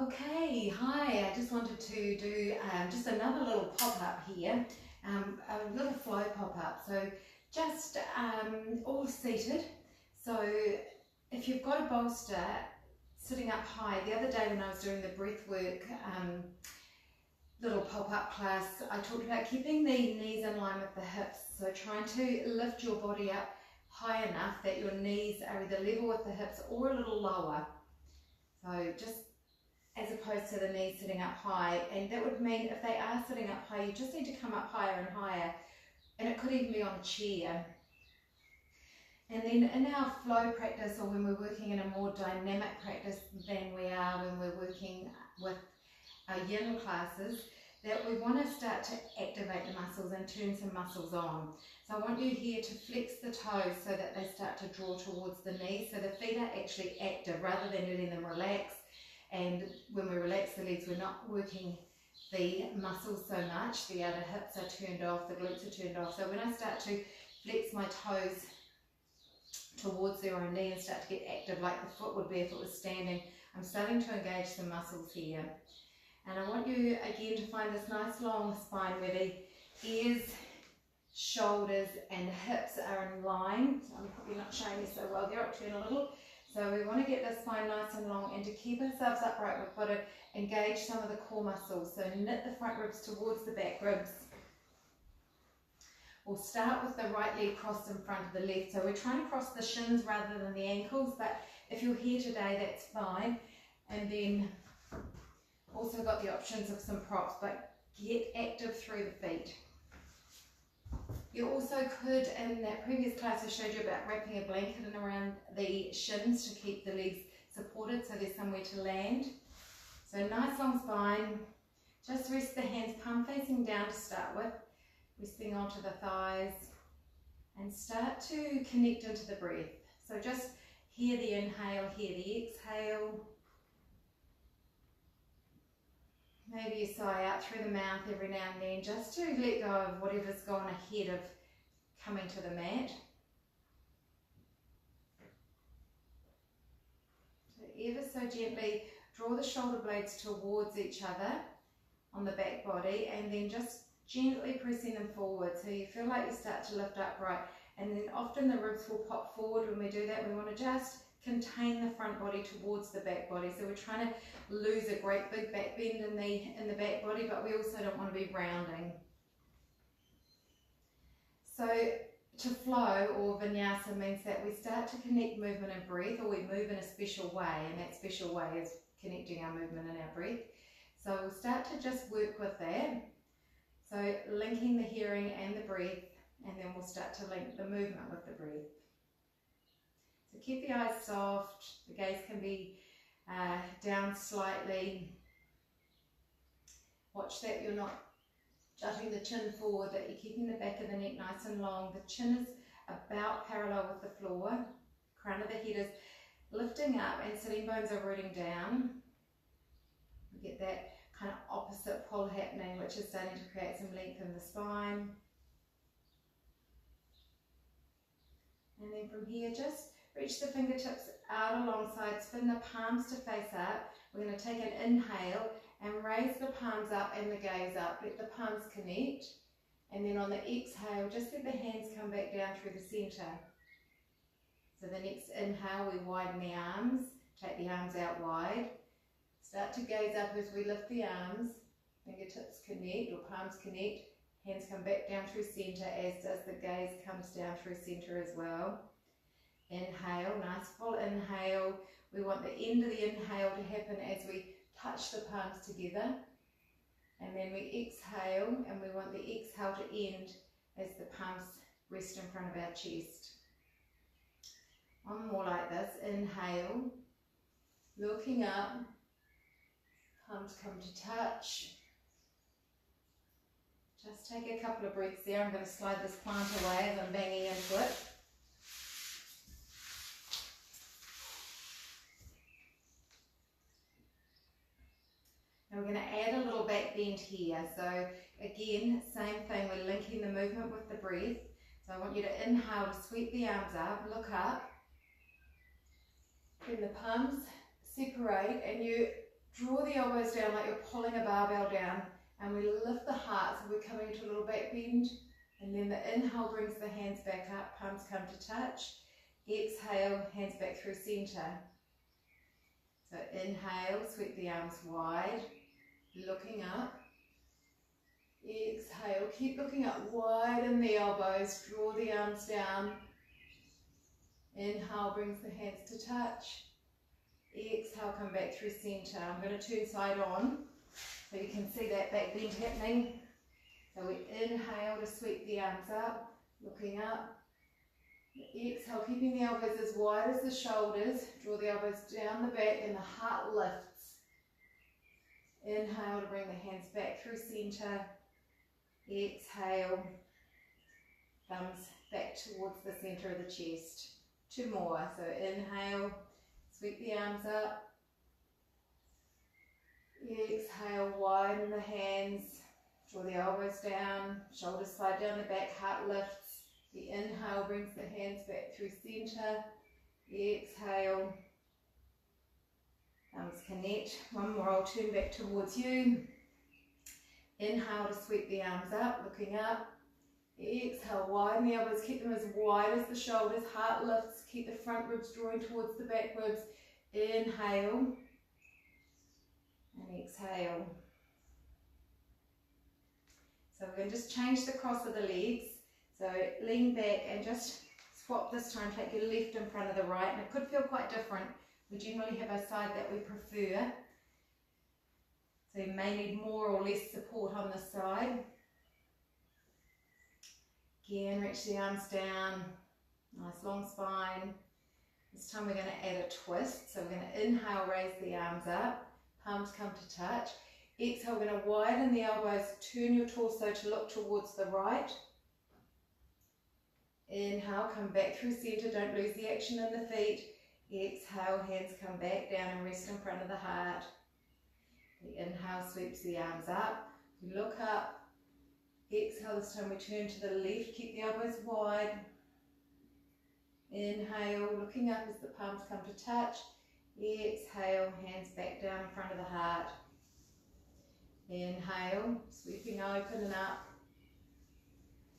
Okay, hi, I just wanted to do just another little pop-up here, a little flow pop-up. So just all seated. So if you've got a bolster sitting up high, the other day when I was doing the breathwork little pop-up class, I talked about keeping the knees in line with the hips. So trying to lift your body up high enough that your knees are either level with the hips or a little lower. So just as opposed to the knees sitting up high, and that would mean if they are sitting up high, you just need to come up higher and higher, and it could even be on a chair. And then in our flow practice, or when we're working in a more dynamic practice than we are when we're working with our yin classes, that we want to start to activate the muscles and turn some muscles on. So I want you here to flex the toes so that they start to draw towards the knees, so the feet are actually active rather than letting them relax. And when we relax the legs, we're not working the muscles so much. The outer hips are turned off, the glutes are turned off. So when I start to flex my toes towards their own knee and start to get active like the foot would be if it was standing, I'm starting to engage some muscles here. And I want you again to find this nice long spine where the ears, shoulders and hips are in line. So I'm probably not showing you so well there, I'll turn a little. So we want to get the spine nice and long, and to keep ourselves upright we've got to engage some of the core muscles. So knit the front ribs towards the back ribs. We'll start with the right leg crossed in front of the left. So we're trying to cross the shins rather than the ankles, but if you're here today that's fine. And then also got the options of some props, but get active through the feet. You also could, in that previous class I showed you about wrapping a blanket in around the shins to keep the legs supported so there's somewhere to land. So nice long spine, just rest the hands palm facing down to start with, resting onto the thighs, and start to connect into the breath. So just hear the inhale, hear the exhale. Maybe you sigh out through the mouth every now and then, just to let go of whatever's gone ahead of coming to the mat. So ever so gently draw the shoulder blades towards each other on the back body, and then just gently pressing them forward so you feel like you start to lift upright. And then often the ribs will pop forward when we do that. We want to just contain the front body towards the back body. So we're trying to lose a great big back bend in the back body, but we also don't want to be rounding. So to flow, or vinyasa, means that we start to connect movement and breath, or we move in a special way, and that special way is connecting our movement and our breath. So we'll start to just work with that. So linking the hearing and the breath, and then we'll start to link the movement with the breath. So keep the eyes soft, the gaze can be down slightly. Watch that you're not jutting the chin forward, that you're keeping the back of the neck nice and long. The chin is about parallel with the floor. Crown of the head is lifting up and sitting bones are rooting down. You get that kind of opposite pull happening, which is starting to create some length in the spine. And then from here, just reach the fingertips out alongside, spin the palms to face up. We're going to take an inhale and raise the palms up and the gaze up. Let the palms connect. And then on the exhale, just let the hands come back down through the center. So the next inhale, we widen the arms, take the arms out wide. Start to gaze up as we lift the arms. Fingertips connect or palms connect. Hands come back down through center, as does the gaze comes down through center as well. Inhale, nice full inhale. We want the end of the inhale to happen as we touch the palms together. And then we exhale, and we want the exhale to end as the palms rest in front of our chest. One more like this. Inhale, looking up, palms come to touch. Just take a couple of breaths there. I'm going to slide this plant away as I'm banging into it. And we're going to add a little back bend here. So again, same thing, we're linking the movement with the breath. So I want you to inhale to sweep the arms up, look up. Then the palms separate and you Draw the elbows down like you're pulling a barbell down, and we lift the heart, so we're coming into a little back bend, and then the inhale brings the hands back up, palms come to touch. Exhale, hands back through center. So inhale, sweep the arms wide, looking up. Exhale, keep looking up, widen the elbows, draw the arms down. Inhale, brings the hands to touch. Exhale, come back through center. I'm going to turn side on so you can see that back bend happening. So we inhale to sweep the arms up, looking up. Exhale, keeping the elbows as wide as the shoulders. Draw the elbows down the back and the heart lifts. Inhale to bring the hands back through center. Exhale, thumbs back towards the center of the chest. 2 more. So inhale, sweep the arms up. Exhale, widen the hands. Draw the elbows down, shoulders slide down the back, heart lifts. The inhale brings the hands back through center. Exhale, thumbs connect. 1 more, I'll turn back towards you. Inhale to sweep the arms up, looking up. Exhale, widen the elbows, keep them as wide as the shoulders, heart lifts, keep the front ribs drawing towards the back ribs. Inhale and exhale. So we're going to just change the cross of the legs. So lean back and just swap this time, take your left in front of the right, and it could feel quite different. We generally have a side that we prefer. So you may need more or less support on this side. Again, reach the arms down, nice long spine. This time we're going to add a twist. So we're going to inhale, raise the arms up, palms come to touch. Exhale, we're going to widen the elbows, turn your torso to look towards the right. Inhale, come back through center, don't lose the action in the feet. Exhale, hands come back down and rest in front of the heart. The inhale sweeps the arms up, we look up. Exhale, this time we turn to the left, keep the elbows wide. Inhale, looking up as the palms come to touch. Exhale, hands back down in front of the heart. Inhale, sweeping open and up.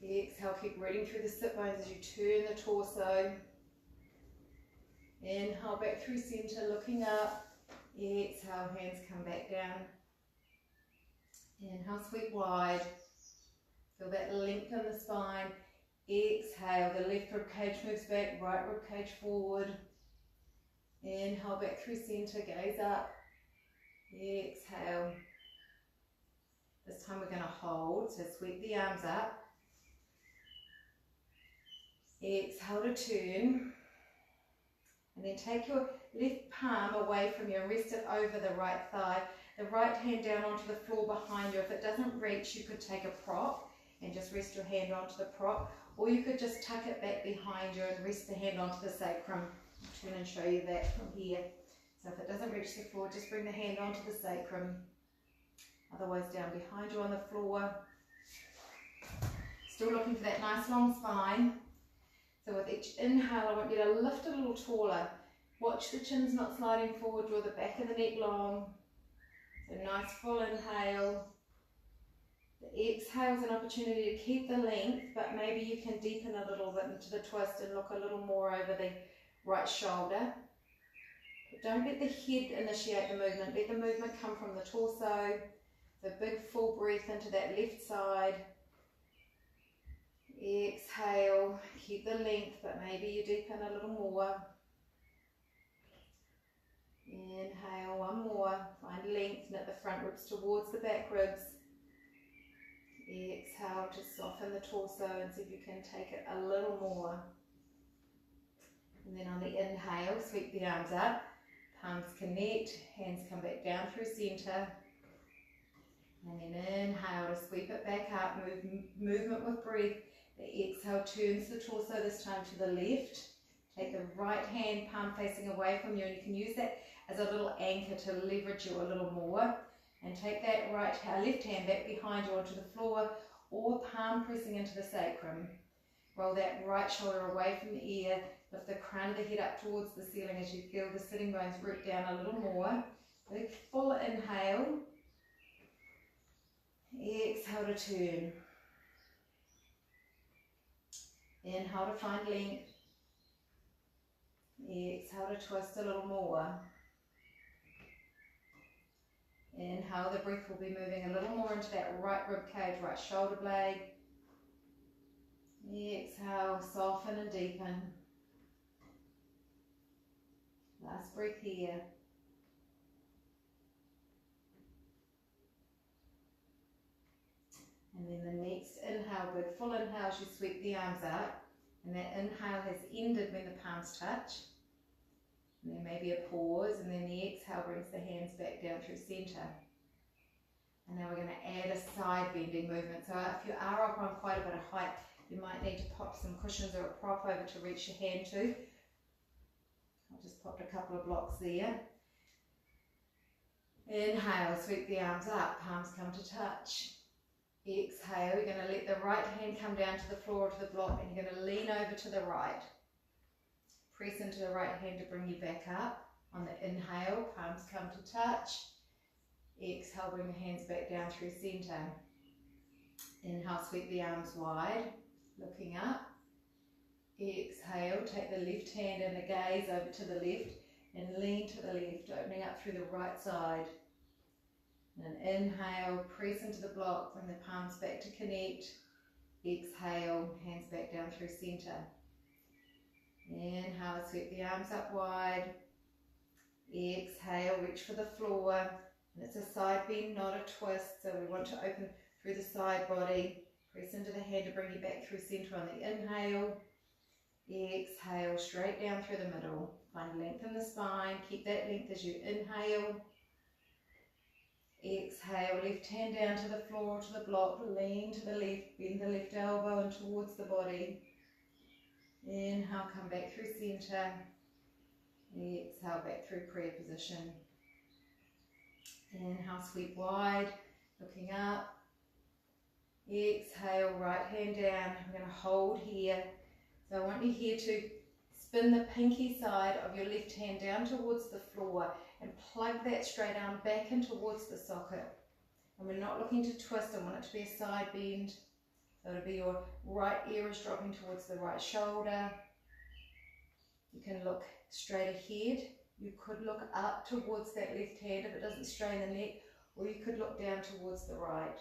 Exhale, keep reading through the sit bones as you turn the torso. Inhale, back through center, looking up. Exhale, hands come back down. Inhale, sweep wide. Feel that length in the spine. Exhale, the left rib cage moves back, right rib cage forward. Inhale, back through center, gaze up. Exhale. This time we're going to hold, so sweep the arms up. Exhale to turn. And then take your left palm away from you and rest it over the right thigh. The right hand down onto the floor behind you. If it doesn't reach, you could take a prop and just rest your hand onto the prop. Or you could just tuck it back behind you and rest the hand onto the sacrum. I'll turn and show you that from here. So if it doesn't reach the floor, just bring the hand onto the sacrum. Otherwise down behind you on the floor. Still looking for that nice long spine. So with each inhale, I want you to lift a little taller. Watch the chins not sliding forward, draw the back of the neck long. So nice full inhale. The exhale is an opportunity to keep the length, but maybe you can deepen a little bit into the twist and look a little more over the right shoulder. But don't let the head initiate the movement, let the movement come from the torso. So big full breath into that left side. Exhale, keep the length, but maybe you deepen a little more. Inhale, 1 more. Find length, knit the front ribs towards the back ribs. Exhale to soften the torso and see if you can take it a little more. And then on the inhale, sweep the arms up, palms connect, hands come back down through center. And then inhale to sweep it back up, movement with breath. The exhale turns the torso this time to the left. Take the right hand, palm facing away from you, and you can use that as a little anchor to leverage you a little more. And take that left hand back behind you onto the floor, or palm pressing into the sacrum. Roll that right shoulder away from the ear, lift the crown of the head up towards the ceiling as you feel the sitting bones root down a little more. Big full inhale. Exhale to turn. Inhale to find length. Exhale to twist a little more. Inhale, the breath will be moving a little more into that right rib cage, right shoulder blade. Exhale, soften and deepen. Last breath here. And then the next inhale, big full inhale, you sweep the arms up. And that inhale has ended when the palms touch. And then maybe a pause, and then the exhale brings the hands back down through centre. And now we're going to add a side bending movement. So if you are up on quite a bit of height, you might need to pop some cushions or a prop over to reach your hand to. I've just popped a couple of blocks there. Inhale, sweep the arms up, palms come to touch. Exhale, you're going to let the right hand come down to the floor or to the block, and you're going to lean over to the right. Press into the right hand to bring you back up. On the inhale, palms come to touch. Exhale, bring the hands back down through centre. Inhale, sweep the arms wide, looking up. Exhale, take the left hand and the gaze over to the left and lean to the left, opening up through the right side. And an inhale, press into the block, bring the palms back to connect. Exhale, hands back down through centre. Inhale, sweep the arms up wide. Exhale, reach for the floor. And it's a side bend, not a twist. So we want to open through the side body. Press into the hand to bring you back through centre on the inhale. Exhale, straight down through the middle. Find length in the spine. Keep that length as you inhale. Exhale, left hand down to the floor, to the block. Lean to the left, bend the left elbow and towards the body. Inhale, come back through centre. Exhale, back through prayer position. Inhale, sweep wide, looking up. Exhale, right hand down. I'm going to hold here. So I want you here to spin the pinky side of your left hand down towards the floor and plug that straight arm back in towards the socket. And we're not looking to twist. I want it to be a side bend. So it'll be your right ear is dropping towards the right shoulder. You can look straight ahead. You could look up towards that left hand if it doesn't strain the neck, or you could look down towards the right.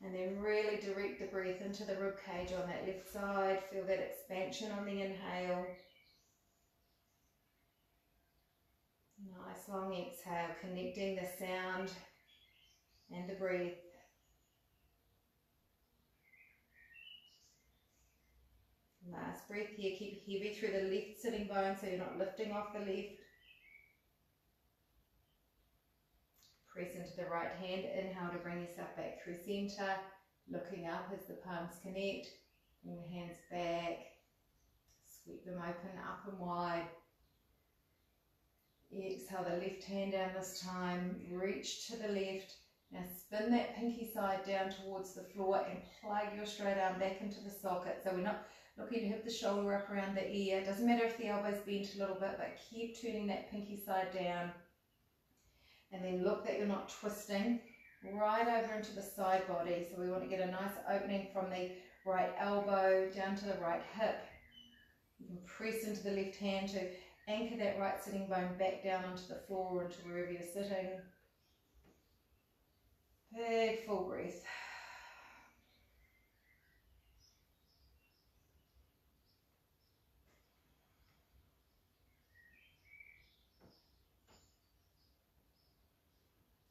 And then really direct the breath into the rib cage on that left side. Feel that expansion on the inhale. Nice long exhale, connecting the sound and the breath. Last breath here, keep heavy through the left sitting bone so you're not lifting off the left. Press into the right hand, inhale to bring yourself back through centre, looking up as the palms connect. Bring the hands back, sweep them open, up and wide. Exhale the left hand down this time, reach to the left. Now spin that pinky side down towards the floor and plug your straight arm back into the socket. So we're not looking to hip the shoulder up around the ear. It doesn't matter if the elbow's bent a little bit, but keep turning that pinky side down. And then look that you're not twisting right over into the side body. So we want to get a nice opening from the right elbow down to the right hip. You can press into the left hand to anchor that right sitting bone back down onto the floor or into wherever you're sitting. Big full breath.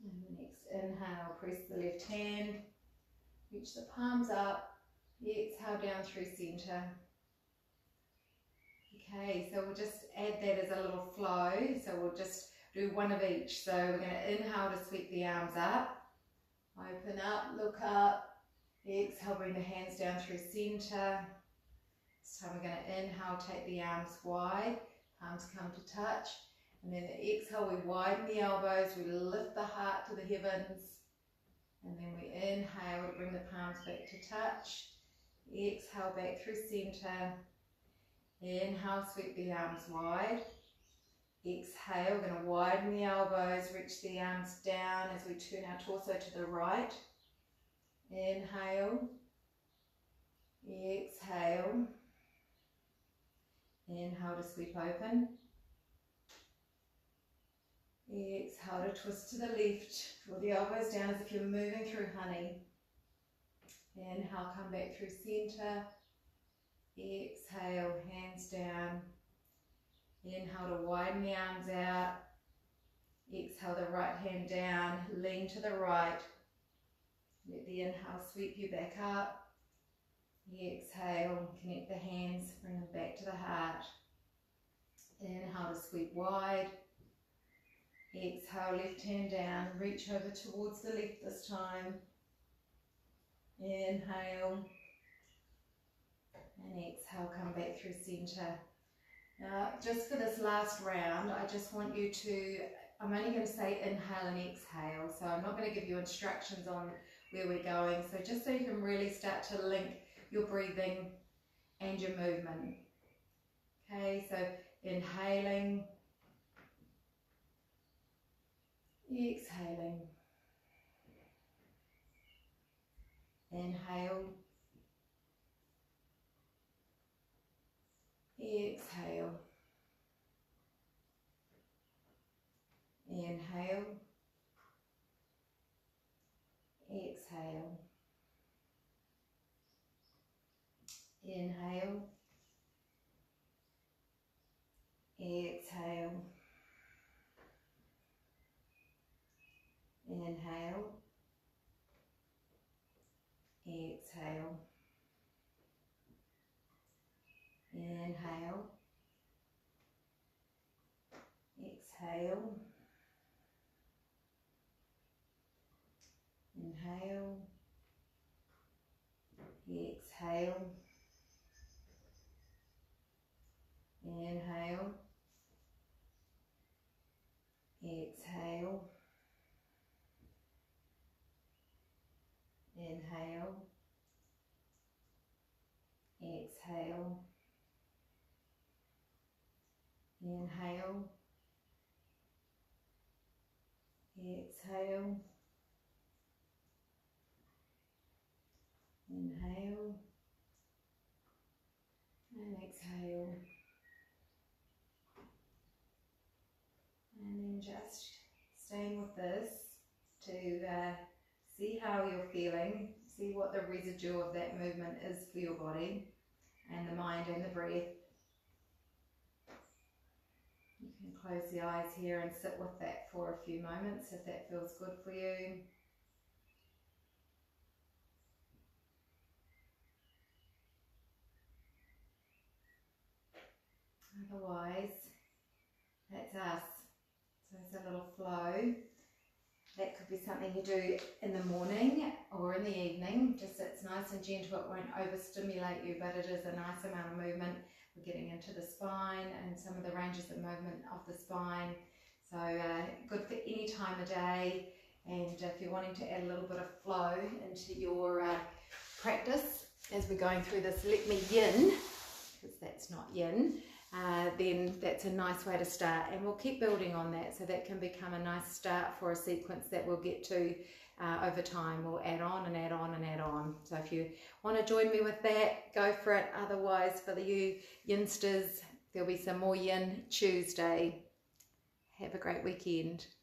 And the next inhale, press the left hand, reach the palms up, exhale down through centre. Okay, so we'll just add that as a little flow. So we'll just do one of each. So we're going to inhale to sweep the arms up. Open up, look up. Exhale, bring the hands down through centre. This time we're going to inhale, take the arms wide. Palms come to touch. And then the exhale, we widen the elbows. We lift the heart to the heavens. And then we inhale to bring the palms back to touch. Exhale, back through centre. Inhale, sweep the arms wide. Exhale, we're going to widen the elbows, reach the arms down as we turn our torso to the right. Inhale, exhale, inhale to sweep open, exhale to twist to the left, draw the elbows down as if you're moving through honey. Inhale, come back through centre, exhale, hands down, inhale to widen the arms out, exhale the right hand down, lean to the right, let the inhale sweep you back up, exhale, connect the hands, bring them back to the heart, inhale to sweep wide, exhale left hand down, reach over towards the left this time, inhale, and exhale, come back through centre. Now, just for this last round, I just want you to, I'm only going to say inhale and exhale, so I'm not going to give you instructions on where we're going, so just so you can really start to link your breathing and your movement. Okay, so inhaling, exhaling, inhale, exhale, inhale, exhale, inhale, exhale, inhale, exhale, inhale, exhale, inhale, exhale, inhale, exhale, inhale, exhale, inhale, exhale, inhale, and exhale. And then just staying with this to see how you're feeling, see what the residue of that movement is for your body and the mind and the breath. You can close the eyes here and sit with that for a few moments if that feels good for you. Otherwise, that's us. So it's a little flow. That could be something you do in the morning or in the evening. Just it's nice and gentle, it won't overstimulate you, but it is a nice amount of movement. We're getting into the spine and some of the ranges of movement of the spine. So good for any time of day. And if you're wanting to add a little bit of flow into your practice as we're going through this Let Me Yin, because that's not yin, then that's a nice way to start, and we'll keep building on that, so that can become a nice start for a sequence that we'll get to over time. We'll add on and add on and add on. So if you want to join me with that, go for it. Otherwise, for the you yinsters, there'll be some more yin Tuesday. Have a great weekend.